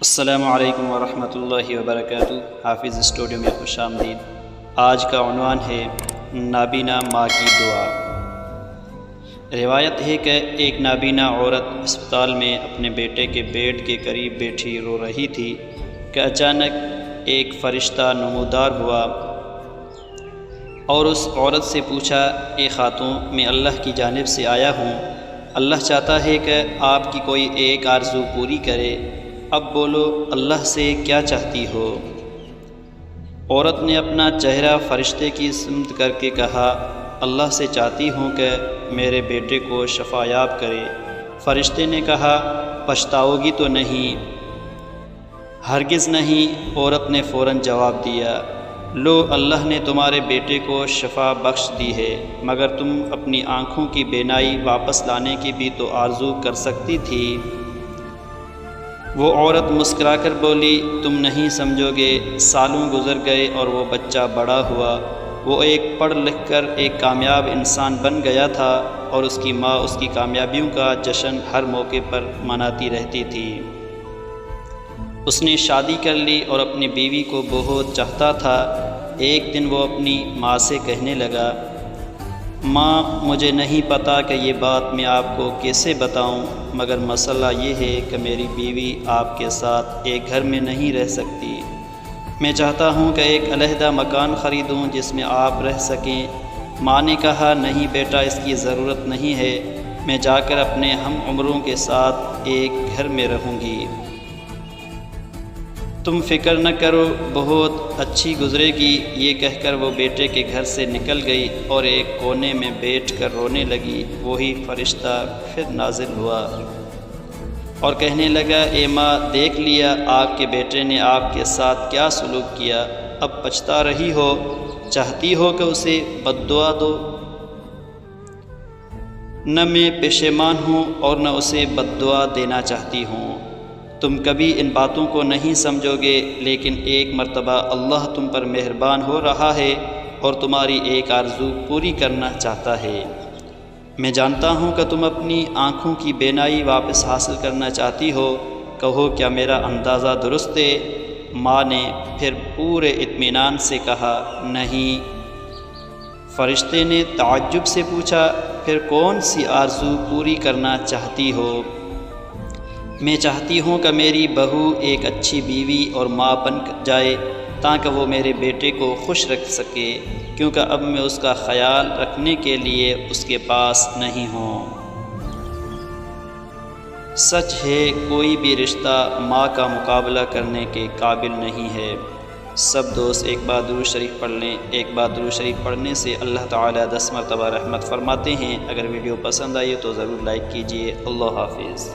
السلام علیکم ورحمۃ اللہ وبرکاتہ۔ حافظ اسٹوڈیو میں خوش آمدید۔ آج کا عنوان ہے نابینا ماں کی دعا۔ روایت ہے کہ ایک نابینا عورت اسپتال میں اپنے بیٹے کے بیڈ کے قریب بیٹھی رو رہی تھی کہ اچانک ایک فرشتہ نمودار ہوا اور اس عورت سے پوچھا، اے خاتون، میں اللہ کی جانب سے آیا ہوں، اللہ چاہتا ہے کہ آپ کی کوئی ایک آرزو پوری کرے، اب بولو اللہ سے کیا چاہتی ہو؟ عورت نے اپنا چہرہ فرشتے کی سمت کر کے کہا، اللہ سے چاہتی ہوں کہ میرے بیٹے کو شفا یاب کرے۔ فرشتے نے کہا، پچھتاؤ گی تو نہیں؟ ہرگز نہیں۔ عورت نے فوراً جواب دیا، لو اللہ نے تمہارے بیٹے کو شفا بخش دی ہے، مگر تم اپنی آنکھوں کی بینائی واپس لانے کی بھی تو آرزو کر سکتی تھی۔ وہ عورت مسکرا کر بولی، تم نہیں سمجھو گے، سالوں گزر گئے اور وہ بچہ بڑا ہوا، وہ ایک پڑھ لکھ کر ایک کامیاب انسان بن گیا تھا اور اس کی ماں اس کی کامیابیوں کا جشن ہر موقع پر مناتی رہتی تھی۔ اس نے شادی کر لی اور اپنی بیوی کو بہت چاہتا تھا۔ ایک دن وہ اپنی ماں سے کہنے لگا، ماں، مجھے نہیں پتا کہ یہ بات میں آپ کو کیسے بتاؤں، مگر مسئلہ یہ ہے کہ میری بیوی آپ کے ساتھ ایک گھر میں نہیں رہ سکتی۔ میں چاہتا ہوں کہ ایک علیحدہ مکان خریدوں جس میں آپ رہ سکیں۔ ماں نے کہا، نہیں بیٹا، اس کی ضرورت نہیں ہے، میں جا کر اپنے ہم عمروں کے ساتھ ایک گھر میں رہوں گی۔ تم فکر نہ کرو، بہت اچھی گزرے گی۔ یہ کہہ کر وہ بیٹے کے گھر سے نکل گئی اور ایک کونے میں بیٹھ کر رونے لگی۔ وہی فرشتہ پھر نازل ہوا اور کہنے لگا، اے ماں، دیکھ لیا آپ کے بیٹے نے آپ کے ساتھ کیا سلوک کیا، اب پچھتا رہی ہو، چاہتی ہو کہ اسے بد دعا دو؟ نہ میں پشیمان ہوں اور نہ اسے بد دعا دینا چاہتی ہوں۔ تم کبھی ان باتوں کو نہیں سمجھو گے، لیکن ایک مرتبہ اللہ تم پر مہربان ہو رہا ہے اور تمہاری ایک آرزو پوری کرنا چاہتا ہے۔ میں جانتا ہوں کہ تم اپنی آنکھوں کی بینائی واپس حاصل کرنا چاہتی ہو، کہو کیا میرا اندازہ درست ہے؟ ماں نے پھر پورے اطمینان سے کہا، نہیں۔ فرشتے نے تعجب سے پوچھا، پھر کون سی آرزو پوری کرنا چاہتی ہو؟ میں چاہتی ہوں کہ میری بہو ایک اچھی بیوی اور ماں بن جائے تاکہ وہ میرے بیٹے کو خوش رکھ سکے، کیونکہ اب میں اس کا خیال رکھنے کے لیے اس کے پاس نہیں ہوں۔ سچ ہے، کوئی بھی رشتہ ماں کا مقابلہ کرنے کے قابل نہیں ہے۔ سب دوست ایک بار درود شریف پڑھ لیں۔ ایک بار درود شریف پڑھنے سے اللہ تعالیٰ 10 مرتبہ رحمت فرماتے ہیں۔ اگر ویڈیو پسند آئی تو ضرور لائک کیجیے۔ اللہ حافظ۔